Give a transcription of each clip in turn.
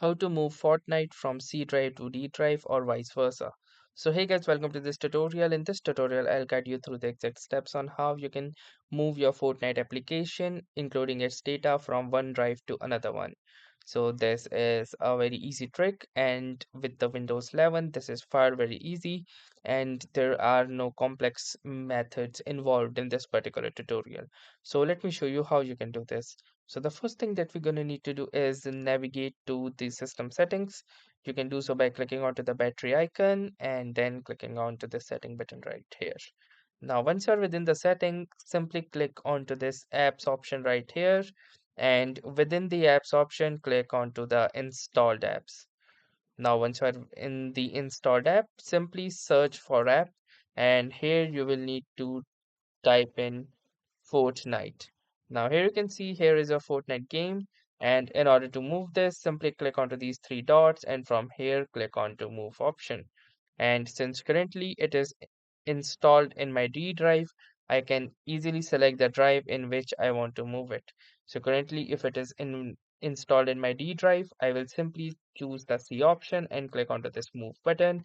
how to move Fortnite from C drive to D drive or vice versa. So hey guys, welcome to this tutorial. In this tutorial, I'll guide you through the exact steps on how you can move your Fortnite application, including its data from one drive to another one. So this is a very easy trick, and with the Windows 11, this is far very easy, and there are no complex methods involved in this particular tutorial. So let me show you how you can do this. So the first thing that we're going to need to do is navigate to the system settings. You can do so by clicking onto the battery icon and then clicking onto the setting button right here. Now, once you're within the setting, simply click onto this apps option right here. And within the apps option, click onto the installed apps. Now, once you're in the installed app, simply search for app. And here you will need to type in Fortnite. Now here you can see here is a Fortnite game, and in order to move this, simply click onto these three dots, and from here click on to move option. And since currently it is installed in my D drive, I can easily select the drive in which I want to move it. So currently if it is installed in my D drive, I will simply choose the C option and click onto this move button,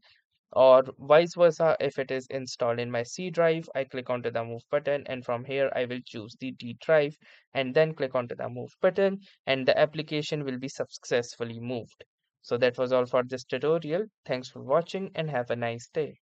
or vice versa. If it is installed in my C drive, I click onto the move button, and from here I will choose the D drive and then click onto the move button, and the application will be successfully moved. So that was all for this tutorial. Thanks for watching and have a nice day.